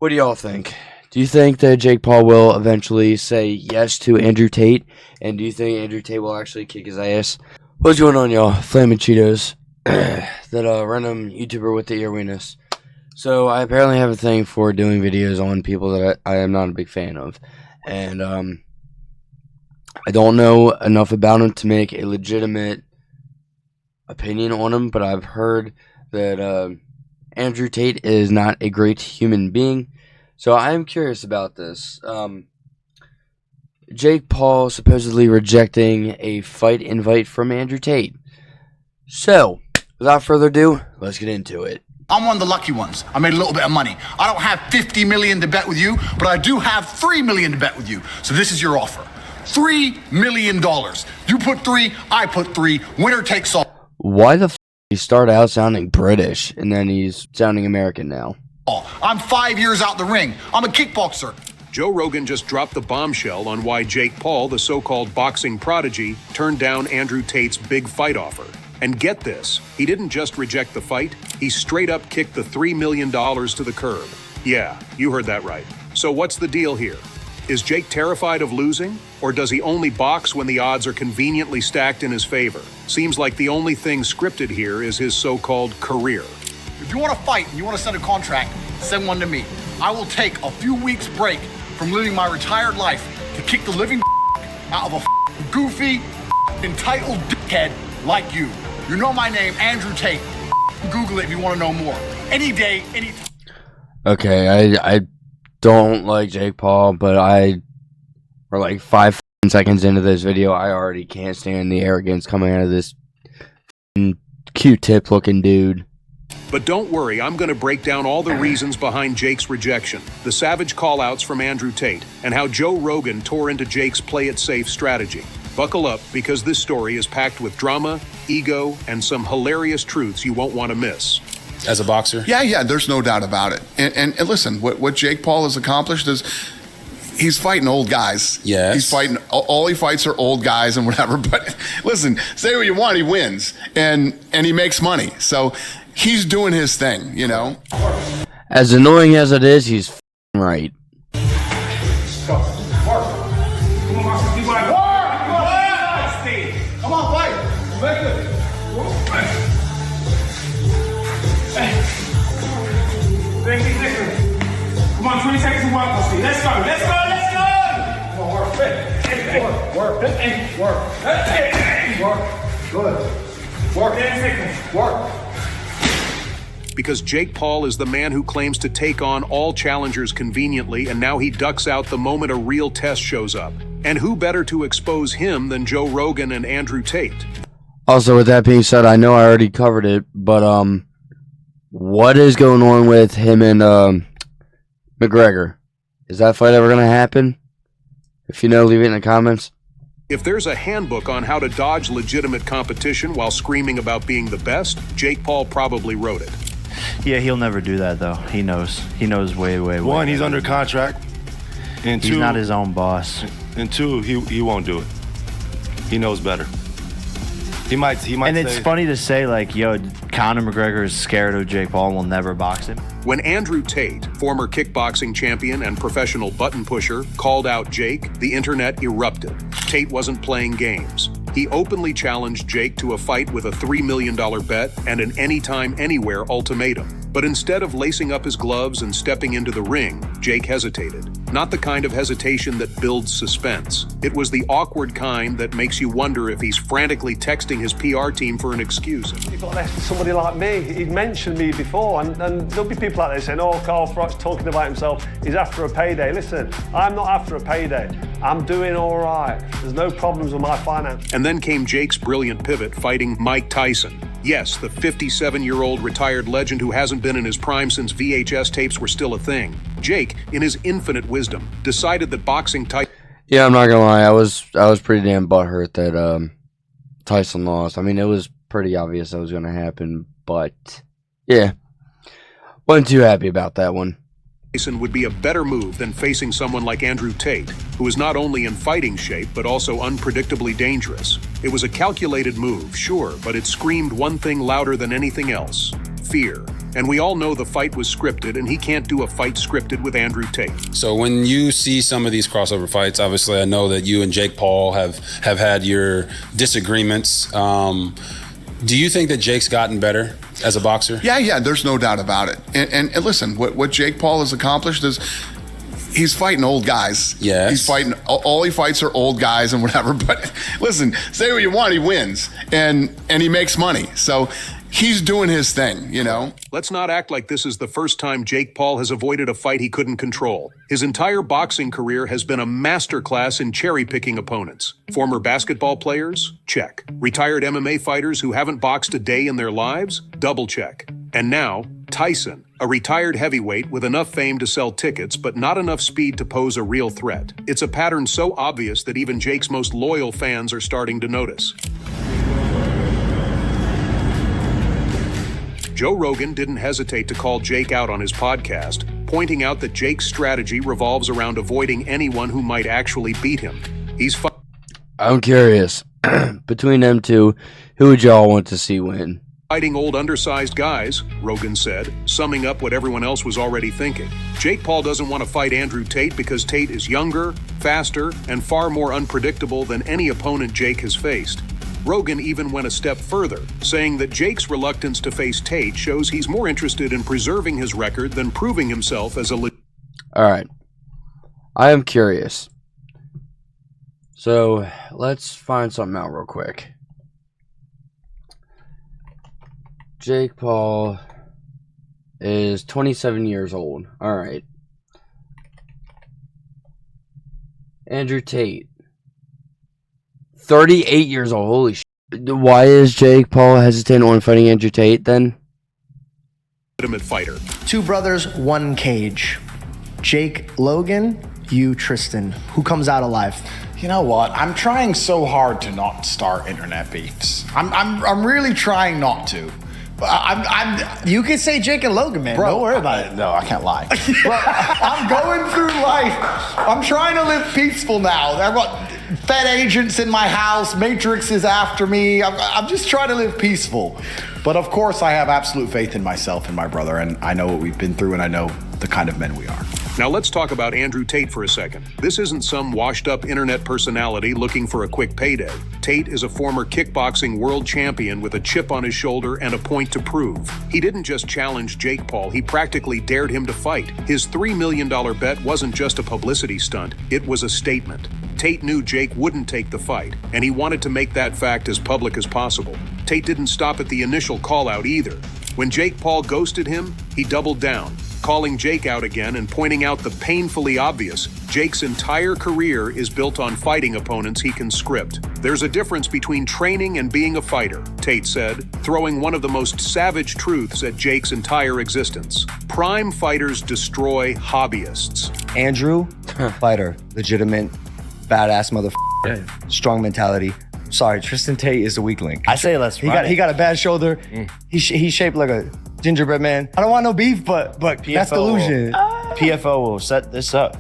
What do y'all think? Do you think that Jake Paul will eventually say yes to Andrew Tate? And do you think Andrew Tate will actually kick his ass? What's going on, y'all? Flamin' Cheetos. That random YouTuber with the earweeness. So I apparently have a thing for doing videos on people that I am not a big fan of. And I don't know enough about him to make a legitimate opinion on him. But I've heard that Andrew Tate is not a great human being. So I am curious about this. Jake Paul supposedly rejecting a fight invite from Andrew Tate. So, without further ado, let's get into it. I'm one of the lucky ones. I made a little bit of money. I don't have 50 million to bet with you, but I do have 3 million to bet with you. So this is your offer. $3 million. You put 3, I put 3. Winner takes all. Why the f*** he start out sounding British and then he's sounding American now? I'm 5 years out the ring. I'm a kickboxer. Joe Rogan just dropped the bombshell on why Jake Paul, the so-called boxing prodigy, turned down Andrew Tate's big fight offer. And get this, he didn't just reject the fight, he straight up kicked the $3 million to the curb. Yeah, you heard that right. So what's the deal here? Is Jake terrified of losing? Or does he only box when the odds are conveniently stacked in his favor? Seems like the only thing scripted here is his so-called career. If you want to fight and you want to send a contract, send one to me. I will take a few weeks break from living my retired life to kick the living out of a goofy, entitled dickhead like you. You know my name, Andrew Tate. Google it if you want to know more. Any day, any time. Okay, I don't like Jake Paul, but we're like 5 seconds into this video, I already can't stand the arrogance coming out of this Q-tip looking dude. But don't worry, I'm going to break down all the reasons behind Jake's rejection, the savage callouts from Andrew Tate, and how Joe Rogan tore into Jake's play-it-safe strategy. Buckle up, because this story is packed with drama, ego, and some hilarious truths you won't want to miss. As a boxer? Yeah, there's no doubt about it. And listen, what Jake Paul has accomplished is he's fighting old guys. Yes. He's fighting, all he fights are old guys and whatever. But listen, say what you want, he wins. And he makes money. So he's doing his thing, you know? As annoying as it is, he's right. Come on, fight. Come on, 20 seconds to work, Austin. Let's go. Come on, work. Work. 10 seconds. Work. Because Jake Paul is the man who claims to take on all challengers conveniently, and now he ducks out the moment a real test shows up. And who better to expose him than Joe Rogan and Andrew Tate? Also, with that being said, I know I already covered it, but what is going on with him and McGregor? Is that fight ever going to happen? If you know, leave it in the comments. If there's a handbook on how to dodge legitimate competition while screaming about being the best, Jake Paul probably wrote it. Yeah, he'll never do that, though. He knows. He knows way. One, he's under contract. And he's two, not his own boss. And two, he won't do it. He knows better. He might and it's funny to say, like, yo, Conor McGregor is scared of Jake Paul and will never box him. When Andrew Tate, former kickboxing champion and professional button pusher, called out Jake, the internet erupted. Tate wasn't playing games. He openly challenged Jake to a fight with a $3 million bet and an anytime, anywhere ultimatum. But instead of lacing up his gloves and stepping into the ring, Jake hesitated. Not the kind of hesitation that builds suspense. It was the awkward kind that makes you wonder if he's frantically texting his PR team for an excuse. You've got left with somebody like me. He'd mentioned me before, and there'll be people out there saying, oh, Carl Froch's talking about himself. He's after a payday. Listen, I'm not after a payday. I'm doing all right. There's no problems with my finance. And then came Jake's brilliant pivot, fighting Mike Tyson. Yes, the 57-year-old retired legend who hasn't been in his prime since VHS tapes were still a thing. Jake, in his infinite wisdom, decided that boxing Tyson... Yeah, I'm not gonna lie, I was pretty damn butthurt that Tyson lost. I mean, it was pretty obvious that was gonna happen, but yeah, wasn't too happy about that one. Tyson would be a better move than facing someone like Andrew Tate, who is not only in fighting shape, but also unpredictably dangerous. It was a calculated move, sure, but it screamed one thing louder than anything else. fear. And we all know the fight was scripted, and he can't do a fight scripted with Andrew Tate. So when you see some of these crossover fights, obviously I know that you and Jake Paul have had your disagreements. Do you think that Jake's gotten better as a boxer? Yeah, there's no doubt about it. And listen, what Jake Paul has accomplished is he's fighting old guys. Yes. He's fighting, all he fights are old guys and whatever. But listen, say what you want, he wins. And he makes money. So he's doing his thing, you know? Let's not act like this is the first time Jake Paul has avoided a fight he couldn't control. His entire boxing career has been a masterclass in cherry-picking opponents. Former basketball players? Check. Retired MMA fighters who haven't boxed a day in their lives? Double check. And now, Tyson, a retired heavyweight with enough fame to sell tickets but not enough speed to pose a real threat. It's a pattern so obvious that even Jake's most loyal fans are starting to notice. Joe Rogan didn't hesitate to call Jake out on his podcast, pointing out that Jake's strategy revolves around avoiding anyone who might actually beat him. I'm curious. Between them two, who would y'all want to see win? Fighting old undersized guys, Rogan said, summing up what everyone else was already thinking. Jake Paul doesn't want to fight Andrew Tate because Tate is younger, faster, and far more unpredictable than any opponent Jake has faced. Rogan even went a step further, saying that Jake's reluctance to face Tate shows he's more interested in preserving his record than proving himself as a Alright. I am curious. So, let's find something out real quick. Jake Paul is 27 years old. Alright. Andrew Tate, 38 years old. Holy shit. Why is Jake Paul hesitant on fighting Andrew Tate then? legitimate fighter. Two brothers, one cage. Jake Logan, you Tristan. Who comes out alive? You know what? I'm trying so hard to not start internet beefs. I'm really trying not to. You could say Jake and Logan, man. Bro, Don't worry about it. No, I can't lie. Bro, I'm going through life. I'm trying to live peaceful now. I've got Fed agents in my house. Matrix is after me. I'm just trying to live peaceful. But of course, I have absolute faith in myself and my brother, and I know what we've been through, and I know the kind of men we are. Now let's talk about Andrew Tate for a second. This isn't some washed-up internet personality looking for a quick payday. Tate is a former kickboxing world champion with a chip on his shoulder and a point to prove. He didn't just challenge Jake Paul, he practically dared him to fight. His $3 million bet wasn't just a publicity stunt, it was a statement. Tate knew Jake wouldn't take the fight, and he wanted to make that fact as public as possible. Tate didn't stop at the initial call-out either. When Jake Paul ghosted him, he doubled down, calling Jake out again and pointing out the painfully obvious. Jake's entire career is built on fighting opponents he can script. There's a difference between training and being a fighter, Tate said, throwing one of the most savage truths at Jake's entire existence. Prime fighters destroy hobbyists. Andrew, fighter, legitimate, badass motherfucker, strong mentality. Sorry, Tristan Tate is the weak link. I say let's He got a bad shoulder. He's shaped like a gingerbread man. I don't want no beef, but that's delusion. PFO will set this up.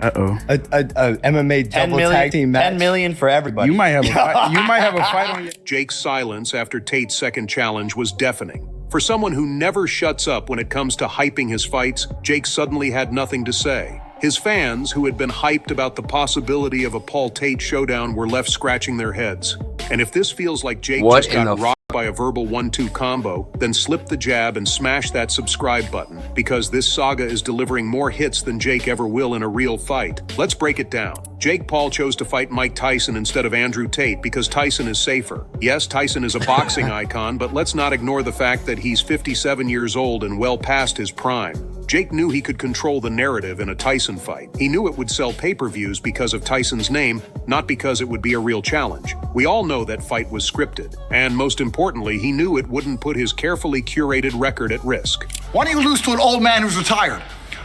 A MMA double tag team match. 10 million for everybody. You might have a fight. You might have a fight on your. Jake's silence after Tate's second challenge was deafening. For someone who never shuts up when it comes to hyping his fights, Jake suddenly had nothing to say. His fans, who had been hyped about the possibility of a Paul Tate showdown, were left scratching their heads. And if this feels like Jake just got rocked by a verbal 1-2 combo, then slip the jab and smash that subscribe button, because this saga is delivering more hits than Jake ever will in a real fight. Let's break it down. Jake Paul chose to fight Mike Tyson instead of Andrew Tate because Tyson is safer. Yes, Tyson is a boxing icon, but let's not ignore the fact that he's 57 years old and well past his prime. Jake knew he could control the narrative in a Tyson fight. He knew it would sell pay-per-views because of Tyson's name, not because it would be a real challenge. We all know that fight was scripted. And most importantly, he knew it wouldn't put his carefully curated record at risk. Why don't you lose to an old man who's retired?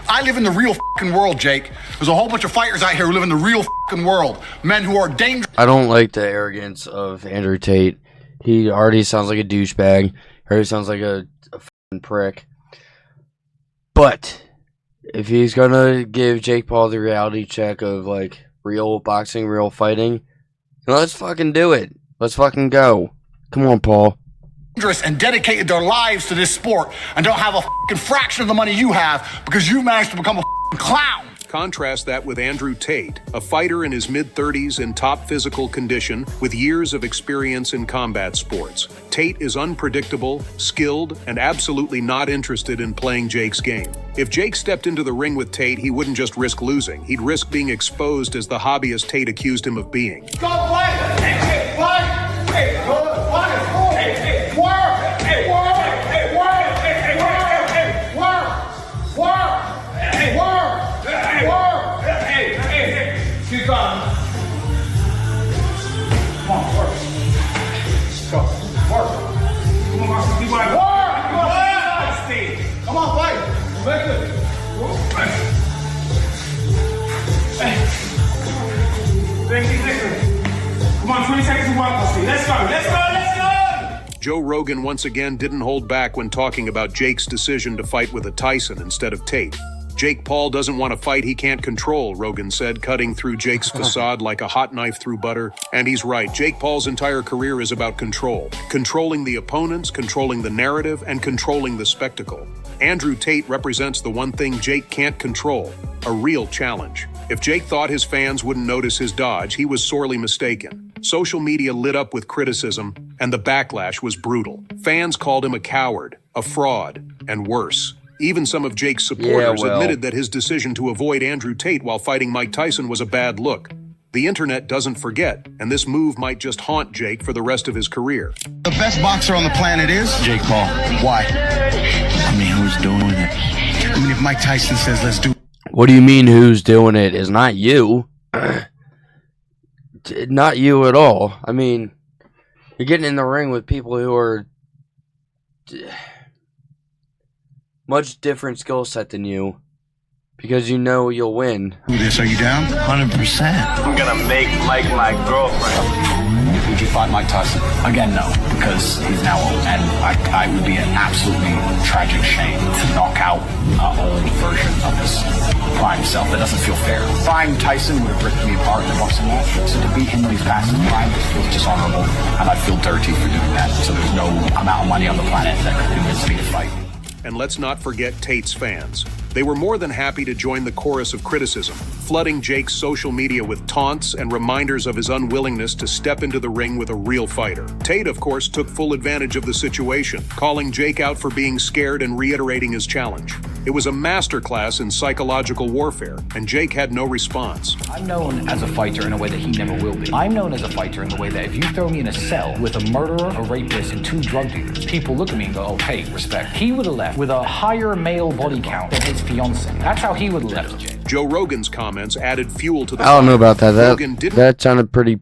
I live in the real world, Jake. There's a whole bunch of fighters out here who live in the real world. Men who are dangerous. I don't like the arrogance of Andrew Tate. He already sounds like a douchebag. He already sounds like a fucking prick. But if he's gonna give Jake Paul the reality check of like real boxing, real fighting, let's fucking do it. Let's fucking go. Come on, Paul. dangerous and dedicated their lives to this sport and don't have a fucking fraction of the money you have because you managed to become a fucking clown. Contrast that with Andrew Tate, a fighter in his mid-30s in top physical condition with years of experience in combat sports. Tate is unpredictable, skilled, and absolutely not interested in playing Jake's game. If Jake stepped into the ring with Tate, he wouldn't just risk losing, he'd risk being exposed as the hobbyist Tate accused him of being. Go fight! Hey, fight! Hey, go fight! Hey, hey, work! Hey, work! Hey, work! Hey, work! Hey, work! Work! Hey, work! Hey, work! Hey, hey, hey! Keep on. Come on, work. Go. Work. Come on, Marcus. Keep on. Work! Come on, fight! Back it. Hey. Come on, 20 seconds to walk. Let's go. Let's go. Let's go. Joe Rogan once again didn't hold back when talking about Jake's decision to fight with a Tyson instead of Tate. Jake Paul doesn't want a fight he can't control, Rogan said, cutting through Jake's facade like a hot knife through butter. And he's right. Jake Paul's entire career is about control. Controlling the opponents, controlling the narrative, and controlling the spectacle. Andrew Tate represents the one thing Jake can't control, a real challenge. If Jake thought his fans wouldn't notice his dodge, he was sorely mistaken. Social media lit up with criticism, and the backlash was brutal. Fans called him a coward, a fraud, and worse. Even some of Jake's supporters admitted that his decision to avoid Andrew Tate while fighting Mike Tyson was a bad look. The internet doesn't forget, and this move might just haunt Jake for the rest of his career. The best boxer on the planet is Jake Paul. why? I mean, who's doing it? I mean, if Mike Tyson says let's do What do you mean who's doing it? Is not you. Not you at all. I mean, you're getting in the ring with people who are much different skill set than you because you know you'll win. this, are you down? 100%. I'm gonna make Mike my girlfriend. Would you fight Mike Tyson? Again, no, because he's now old, and I would be an absolutely tragic shame to knock out an old version of his prime self. That doesn't feel fair. Prime Tyson would have ripped me apart in a boxing match, so to beat him when he's past his prime feels dishonorable, and I feel dirty for doing that. So there's no amount of money on the planet that could convince me to fight. And let's not forget Tate's fans. They were more than happy to join the chorus of criticism, flooding Jake's social media with taunts and reminders of his unwillingness to step into the ring with a real fighter. Tate, of course, took full advantage of the situation, calling Jake out for being scared and reiterating his challenge. It was a masterclass in psychological warfare, and Jake had no response. I'm known as a fighter in a way that he never will be. I'm known as a fighter in the way that if you throw me in a cell with a murderer, a rapist, and 2 drug dealers, people look at me and go, okay, respect. He would have left with a higher male body count than his fiance. That's how he would have left Jake. Joe Rogan's comments added fuel to the I don't know about that. Rogan didn't That sounded pretty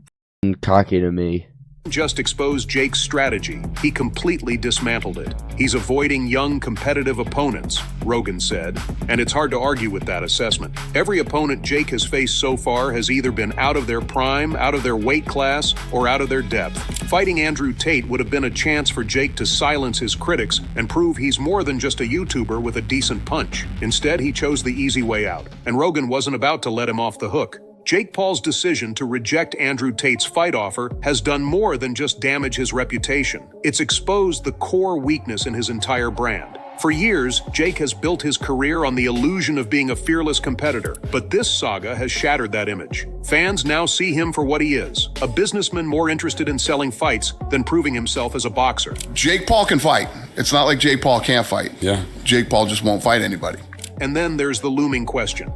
cocky to me. just expose Jake's strategy, he completely dismantled it. He's avoiding young competitive opponents, Rogan said, and it's hard to argue with that assessment. Every opponent Jake has faced so far has either been out of their prime, out of their weight class, or out of their depth. Fighting Andrew Tate would have been a chance for Jake to silence his critics and prove he's more than just a YouTuber with a decent punch. Instead, he chose the easy way out, and Rogan wasn't about to let him off the hook. Jake Paul's decision to reject Andrew Tate's fight offer has done more than just damage his reputation. It's exposed the core weakness in his entire brand. For years, Jake has built his career on the illusion of being a fearless competitor, but this saga has shattered that image. Fans now see him for what he is, a businessman more interested in selling fights than proving himself as a boxer. Jake Paul can fight. It's not like Jake Paul can't fight. Yeah. Jake Paul just won't fight anybody. And then there's the looming question.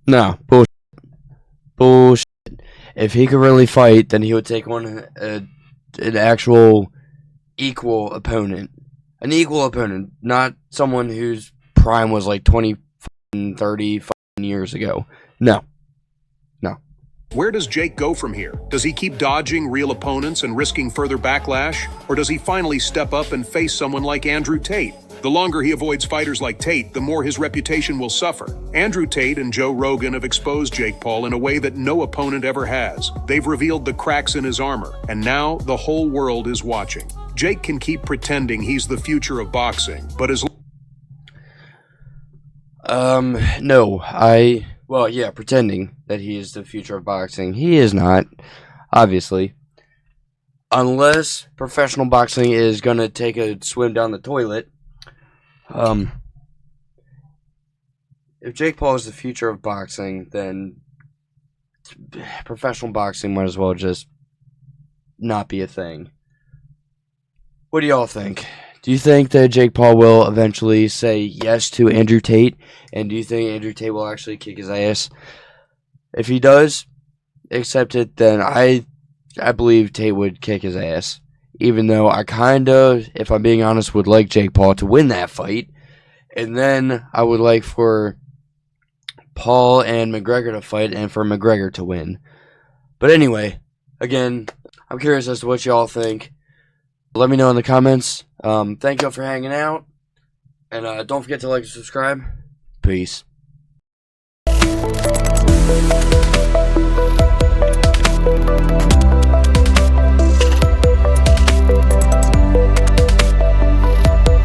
No, bullshit. Bullshit. If he could really fight, then he would take on an actual equal opponent. An equal opponent, not someone whose prime was like 20, 30 years ago. No. Where does Jake go from here? Does he keep dodging real opponents and risking further backlash? Or does he finally step up and face someone like Andrew Tate? The longer he avoids fighters like Tate, the more his reputation will suffer. Andrew Tate and Joe Rogan have exposed Jake Paul in a way that no opponent ever has. They've revealed the cracks in his armor, and now the whole world is watching. Jake can keep pretending he's the future of boxing, but as no, well, yeah, pretending that he is the future of boxing. He is not, obviously. unless professional boxing is going to take a swim down the toilet, if Jake Paul is the future of boxing, then professional boxing might as well just not be a thing. What do y'all think? Do you think that Jake Paul will eventually say yes to Andrew Tate? And do you think Andrew Tate will actually kick his ass? If he does accept it, then I believe Tate would kick his ass. Even though I kind of, if I'm being honest, would like Jake Paul to win that fight. And then I would like for Paul and McGregor to fight and for McGregor to win. But anyway, again, I'm curious as to what y'all think. Let me know in the comments. Thank y'all for hanging out. And don't forget to like and subscribe. Peace.